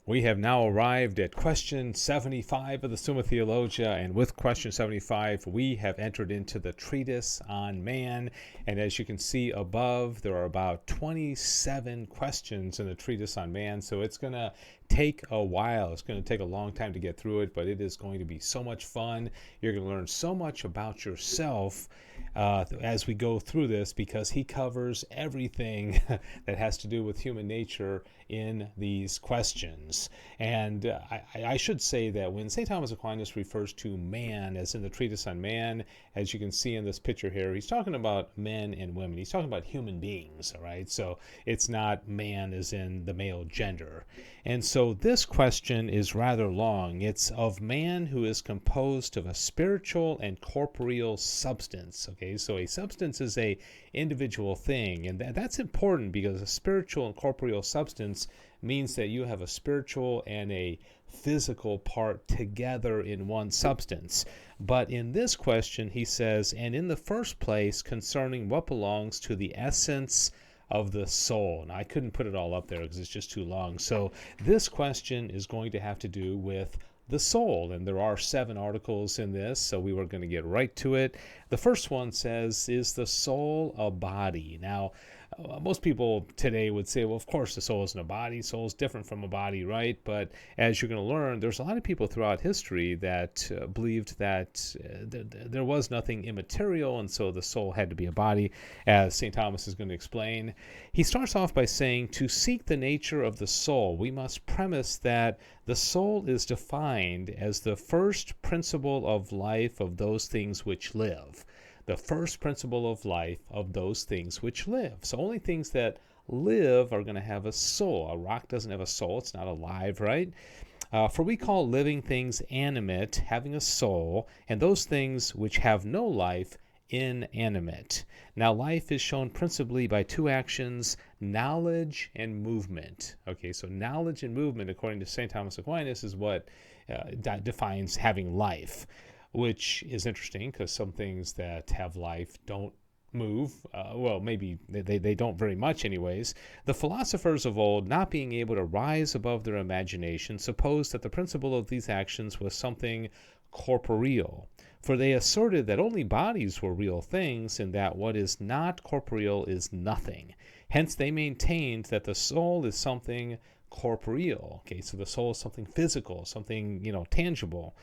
We have now arrived at question 75 of the Summa Theologia, and with question 75, we have entered into the treatise on man. And as you can see above, there are about 27 questions in the treatise on man, so it's going to take a while. It's going to take a long time to get through it, but it is going to be so much fun. You're going to learn so much about yourself as we go through this, because he covers everything that has to do with human nature in these questions. And I should say that when St. Thomas Aquinas refers to man, as in the treatise on man, as you can see in this picture here, he's talking about men and women. He's talking about human beings, all right? So it's not man as in the male gender. And so this question is rather long. It's of man who is composed of a spiritual and corporeal substance. Okay, so a substance is a individual thing, and that's important because a spiritual and corporeal substance means that you have a spiritual and a physical part together in one substance. But in this question, he says, and in the first place, concerning what belongs to the essence of the soul. And I couldn't put it all up there because it's just too long. So this question is going to have to do with the soul, and there are 7 articles in this, so we were going to get right to it. The first one says, is the soul a body? Now, most people today would say, well, of course the soul isn't a body. Soul is different from a body, right? But as you're going to learn, there's a lot of people throughout history that believed that there was nothing immaterial, and so the soul had to be a body, as St. Thomas is going to explain. He starts off by saying, to seek the nature of the soul, we must premise that the soul is defined as the first principle of life of those things which live. The first principle of life of those things which live. So only things that live are going to have a soul. A rock doesn't have a soul. It's not alive, right? For we call living things animate, having a soul, and those things which have no life inanimate. Now, life is shown principally by 2 actions, knowledge and movement. Okay, so knowledge and movement, according to St. Thomas Aquinas, is what defines having life, which is interesting because some things that have life don't move. Well, maybe they don't very much anyways. The philosophers of old, not being able to rise above their imagination, supposed that the principle of these actions was something corporeal. For they asserted that only bodies were real things, and that what is not corporeal is nothing. Hence they maintained that the soul is something corporeal. Okay, so the soul is something physical, something, tangible.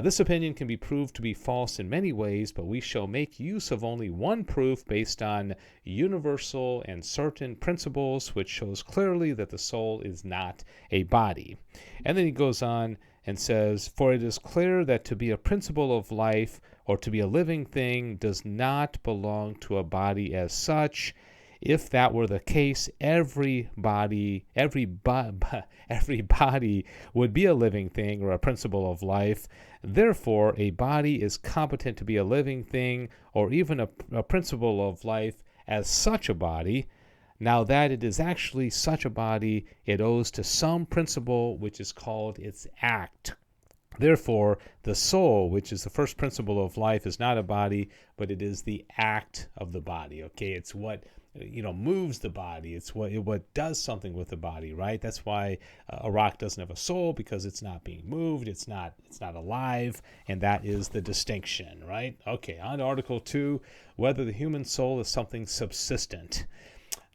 This opinion can be proved to be false in many ways, but we shall make use of only one proof based on universal and certain principles, which shows clearly that the soul is not a body. And then he goes on and says, for it is clear that to be a principle of life or to be a living thing does not belong to a body as such. If that were the case, every body would be a living thing or a principle of life. Therefore, a body is competent to be a living thing or even a principle of life as such a body. Now that it is actually such a body, it owes to some principle which is called its act. Therefore, the soul, which is the first principle of life, is not a body, but it is the act of the body. Okay, it's what moves the body. It's what does something with the body, right? That's why a rock doesn't have a soul, because it's not being moved. It's not alive, and that is the distinction, right? Okay, on to Article 2, whether the human soul is something subsistent.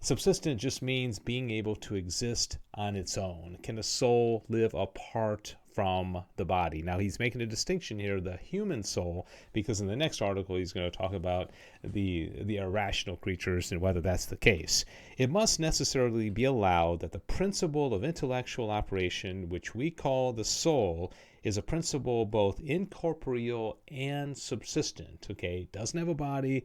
Subsistent just means being able to exist on its own. Can a soul live apart from the body? Now, he's making a distinction here, the human soul, because in the next article he's going to talk about the irrational creatures and whether that's the case. It must necessarily be allowed that the principle of intellectual operation, which we call the soul, is a principle both incorporeal and subsistent. Okay, it doesn't have a body,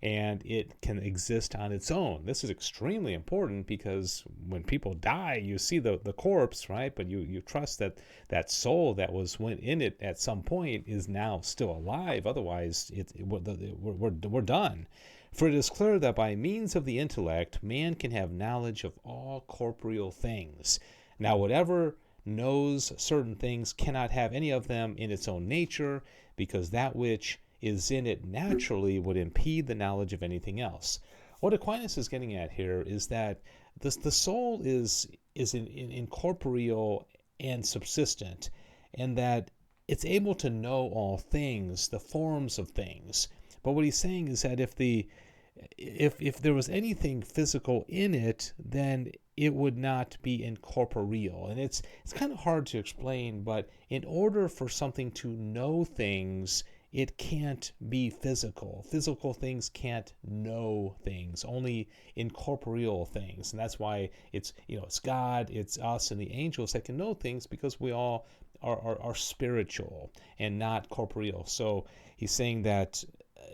and it can exist on its own. This is extremely important because when people die, you see the corpse, right? But you trust that soul that went in it at some point is now still alive. Otherwise, we're done. For it is clear that by means of the intellect, man can have knowledge of all corporeal things. Now, whatever knows certain things cannot have any of them in its own nature, because that which is in it naturally would impede the knowledge of anything else. What Aquinas is getting at here is that the soul is is incorporeal and subsistent, and that it's able to know all things, the forms of things. But what he's saying is that if there was anything physical in it, then it would not be incorporeal. And it's kind of hard to explain, but in order for something to know things, it can't be physical. Physical things can't know things, only incorporeal things. And that's why it's God, it's us, and the angels that can know things, because we all are spiritual and not corporeal. So he's saying that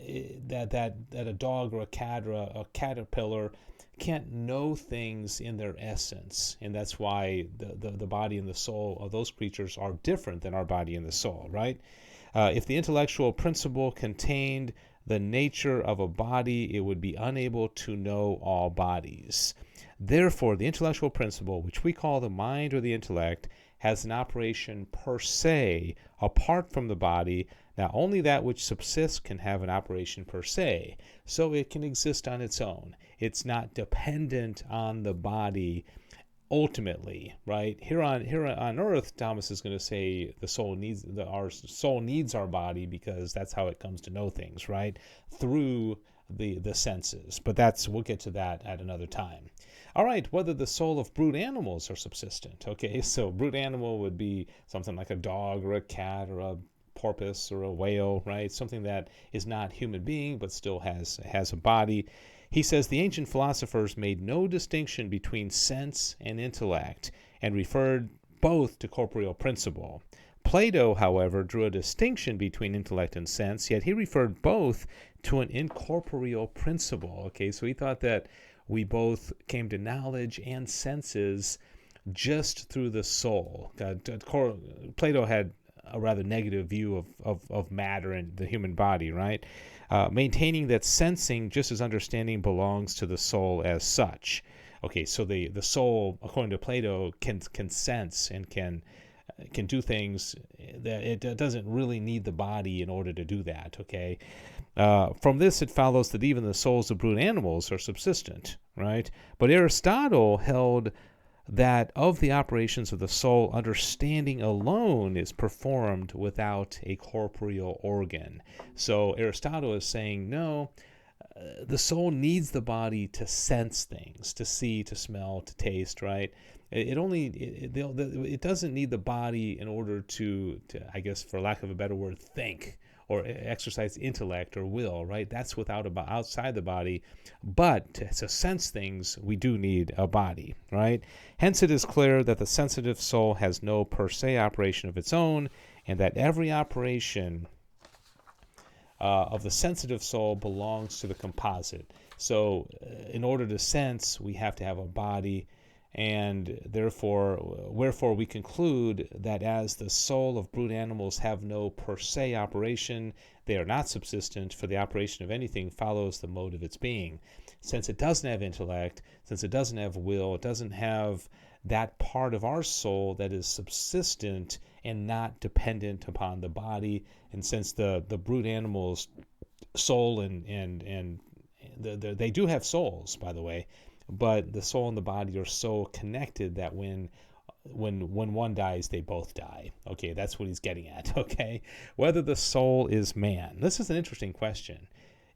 a dog or a cat or a caterpillar can't know things in their essence, and that's why the body and the soul of those creatures are different than our body and the soul, right? If the intellectual principle contained the nature of a body, it would be unable to know all bodies. Therefore, the intellectual principle, which we call the mind or the intellect, has an operation per se, apart from the body. Now, only that which subsists can have an operation per se, so it can exist on its own. It's not dependent on the body ultimately, right? Here on earth, Thomas is going to say our soul needs our body, because that's how it comes to know things, right? Through the senses. But we'll get to that at another time. All right, whether the soul of brute animals are subsistent. Okay, so brute animal would be something like a dog or a cat or a porpoise or a whale, right? Something that is not human being but still has a body. He says the ancient philosophers made no distinction between sense and intellect and referred both to corporeal principle. Plato, however, drew a distinction between intellect and sense, yet he referred both to an incorporeal principle. Okay, so he thought that we both came to knowledge and senses just through the soul. Plato had a rather negative view of matter and the human body, right? Maintaining that sensing, just as understanding, belongs to the soul as such. Okay, so the soul, according to Plato, can sense and can do things that it doesn't really need the body in order to do that. Okay, from this it follows that even the souls of brute animals are subsistent, right? But Aristotle held that of the operations of the soul, understanding alone is performed without a corporeal organ. So Aristotle is saying, no, the soul needs the body to sense things, to see, to smell, to taste, right? It doesn't need the body in order to, I guess, for lack of a better word, think or exercise intellect or will, right? That's outside the body. But to sense things, we do need a body, right? Hence, it is clear that the sensitive soul has no per se operation of its own, and that every operation of the sensitive soul belongs to the composite. So, in order to sense, we have to have a body, and wherefore we conclude that as the soul of brute animals have no per se operation, they are not subsistent, for the operation of anything follows the mode of its being. Since it doesn't have intellect, since it doesn't have will, it doesn't have that part of our soul that is subsistent and not dependent upon the body. And since the brute animals' soul and they do have souls, by the way, but the soul and the body are so connected that when one dies, they both die. Okay, that's what he's getting at. Okay, whether the soul is man. This is an interesting question.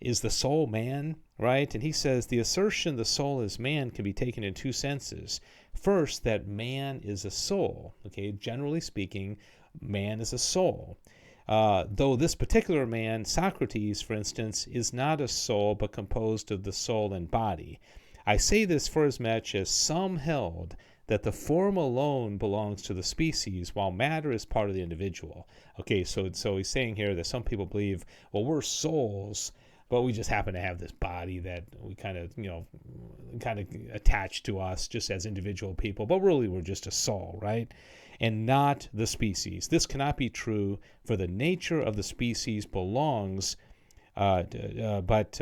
Is the soul man, right? And he says the assertion the soul is man can be taken in two senses. First, that man is a soul. Okay, generally speaking, man is a soul. Though this particular man, Socrates, for instance, is not a soul but composed of the soul and body. I say this for as much as some held that the form alone belongs to the species, while matter is part of the individual. Okay, so he's saying here that some people believe, well, we're souls, but we just happen to have this body that we kind of attach to us just as individual people, but really we're just a soul, right? And not the species. This cannot be true, for the nature of the species belongs but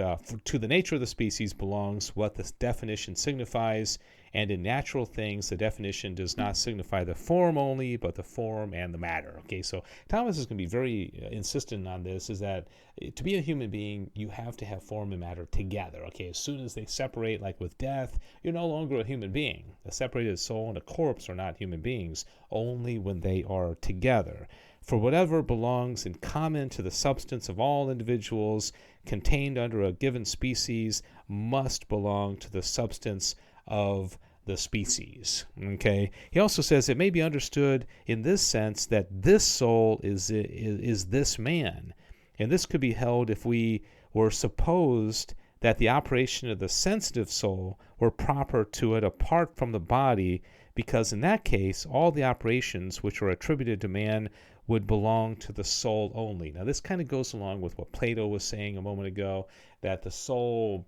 to the nature of the species belongs what this definition signifies, And in natural things, the definition does not signify the form only, but the form and the matter. Okay, so Thomas is going to be very insistent on this, is that to be a human being, you have to have form and matter together. Okay, as soon as they separate, like with death, you're no longer a human being. A separated soul and a corpse are not human beings, only when they are together. For whatever belongs in common to the substance of all individuals contained under a given species must belong to the substance of the species. Okay. He also says it may be understood in this sense that this soul is this man. And this could be held if we were supposed that the operation of the sensitive soul were proper to it apart from the body, because in that case all the operations which are attributed to man would belong to the soul only. Now this kind of goes along with what Plato was saying a moment ago, that the soul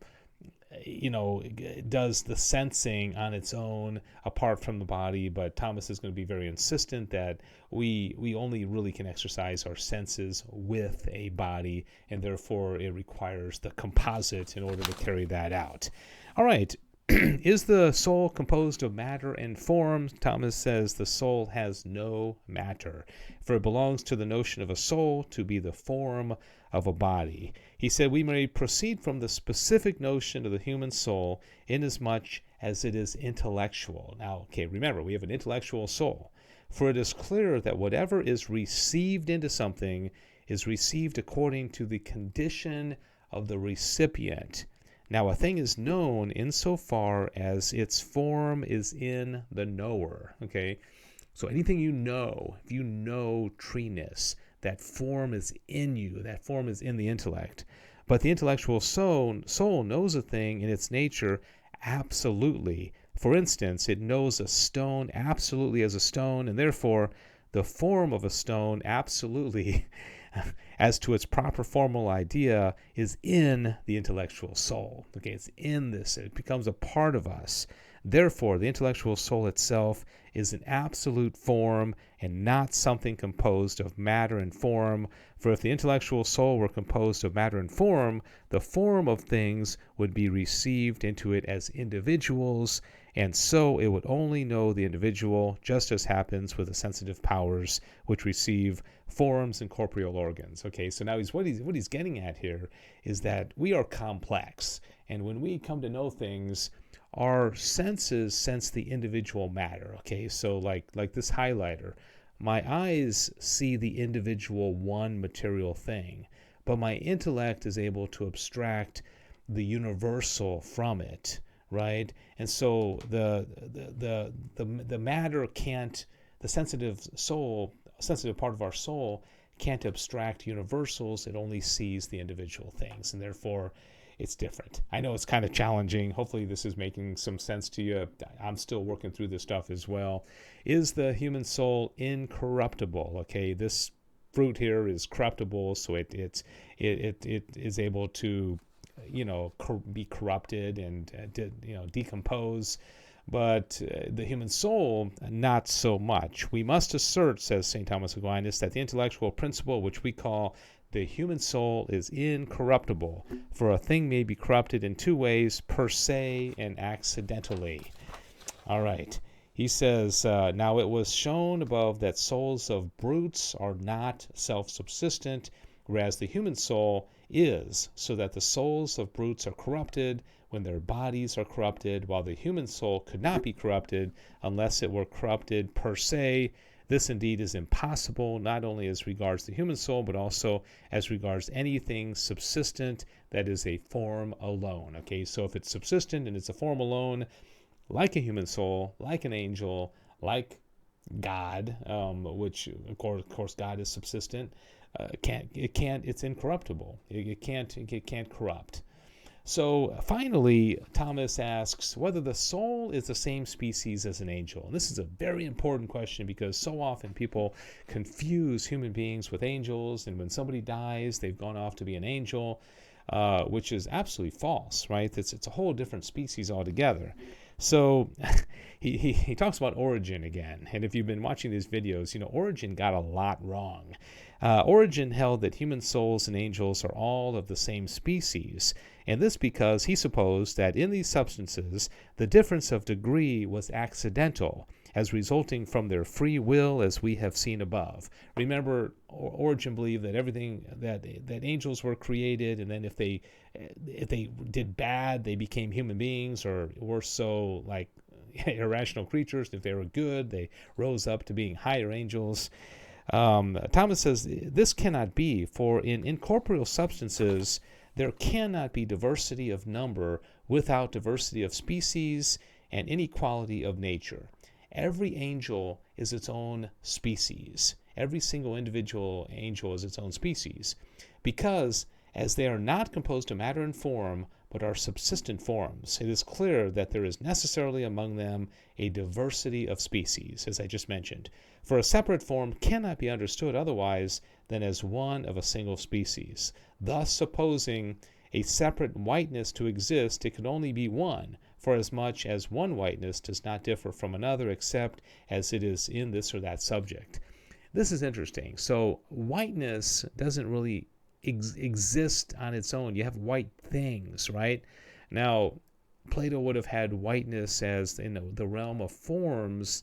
does the sensing on its own apart from the body, but Thomas is going to be very insistent that we only really can exercise our senses with a body, and therefore it requires the composite in order to carry that out. All right. Is the soul composed of matter and form? Thomas says the soul has no matter, for it belongs to the notion of a soul to be the form of a body. He said we may proceed from the specific notion of the human soul inasmuch as it is intellectual. Now, okay, remember, we have an intellectual soul. For it is clear that whatever is received into something is received according to the condition of the recipient. Now, a thing is known insofar as its form is in the knower. Okay, so anything you know, if you know treeness, that form is in you, that form is in the intellect. But the intellectual soul knows a thing in its nature absolutely. For instance, it knows a stone absolutely as a stone, and therefore the form of a stone absolutely as to its proper formal idea is in the intellectual soul. Okay, it's in this. It becomes a part of us. Therefore, the intellectual soul itself is an absolute form and not something composed of matter and form. For if the intellectual soul were composed of matter and form, the form of things would be received into it as individuals, and so it would only know the individual, just as happens with the sensitive powers, which receive forms and corporeal organs. Okay, so now what he's getting at here is that we are complex, and when we come to know things, our senses sense the individual matter. Okay, so like this highlighter, my eyes see the individual one material thing, but my intellect is able to abstract the universal from it, right? And so the matter can't, the sensitive part of our soul can't abstract universals. It only sees the individual things, and therefore it's different. I know it's kind of challenging. Hopefully this is making some sense to you. I'm still working through this stuff as well. Is the human soul incorruptible? Okay, this fruit here is corruptible, so it is able to be corrupted and decompose. But the human soul, not so much. We must assert, says St. Thomas Aquinas, that the intellectual principle, which we call the human soul, is incorruptible, for a thing may be corrupted in two ways, per se and accidentally. All right. He says, now it was shown above that souls of brutes are not self-subsistent, whereas the human soul is, so that the souls of brutes are corrupted when their bodies are corrupted, while the human soul could not be corrupted unless it were corrupted per se. This indeed is impossible, not only as regards the human soul, but also as regards anything subsistent that is a form alone. Okay, so if it's subsistent and it's a form alone, like a human soul, like an angel, like God, which of course God is subsistent, it's incorruptible. It can't corrupt. So finally, Thomas asks whether the soul is the same species as an angel. And this is a very important question, because so often people confuse human beings with angels, and when somebody dies, they've gone off to be an angel, which is absolutely false, right? It's a whole different species altogether. So he talks about Origen again, and if you've been watching these videos, Origen got a lot wrong. Origen held that human souls and angels are all of the same species, and this because he supposed that in these substances the difference of degree was accidental, as resulting from their free will, as we have seen above. Remember, Origen believed that everything that angels were created, and then if they did bad, they became human beings, or were so like irrational creatures. If they were good, they rose up to being higher angels. Thomas says this cannot be, for in incorporeal substances there cannot be diversity of number without diversity of species and inequality of nature. Every angel is its own species. Every single individual angel is its own species, because as they are not composed of matter and form, but are subsistent forms, it is clear that there is necessarily among them a diversity of species, as I just mentioned. For a separate form cannot be understood otherwise than as one of a single species. Thus, supposing a separate whiteness to exist, it can only be one, for as much as one whiteness does not differ from another except as it is in this or that subject. This is interesting. So whiteness doesn't really exist on its own. You have white things, right? Now, Plato would have had whiteness as in the realm of forms,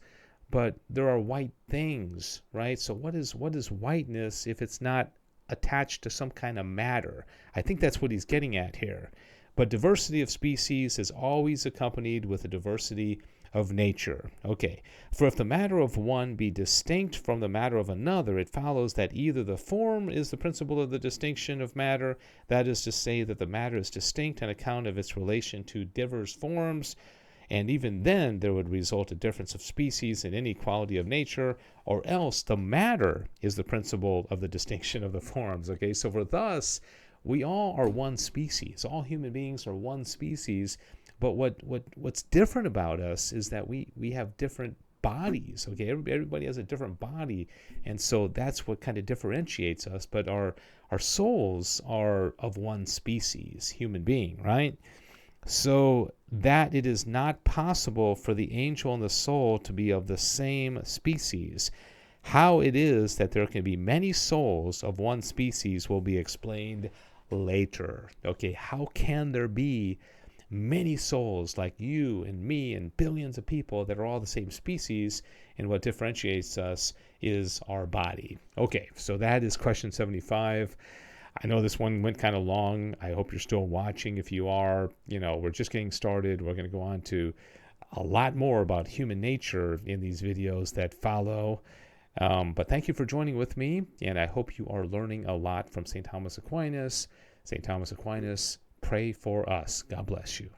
but there are white things, right? So what is whiteness if it's not attached to some kind of matter? I think that's what he's getting at here. But diversity of species is always accompanied with a diversity of nature. Okay, for if the matter of one be distinct from the matter of another, it follows that either the form is the principle of the distinction of matter, that is to say that the matter is distinct on account of its relation to diverse forms, and even then there would result a difference of species and inequality of nature, or else the matter is the principle of the distinction of the forms. Okay, so for thus, we all are one species. All human beings are one species. But what's different about us is that we have different bodies. Okay, everybody has a different body, and so that's what kind of differentiates us. But our souls are of one species, human being, right? So that it is not possible for the angel and the soul to be of the same species. How it is that there can be many souls of one species will be explained later. Okay, how can there be many souls like you and me and billions of people that are all the same species, and what differentiates us is our body? Okay, so that is question 75. I know this one went kind of long. I hope you're still watching. If you are, we're just getting started. We're going to go on to a lot more about human nature in these videos that follow. But thank you for joining with me, and I hope you are learning a lot from St. Thomas Aquinas. St. Thomas Aquinas, pray for us. God bless you.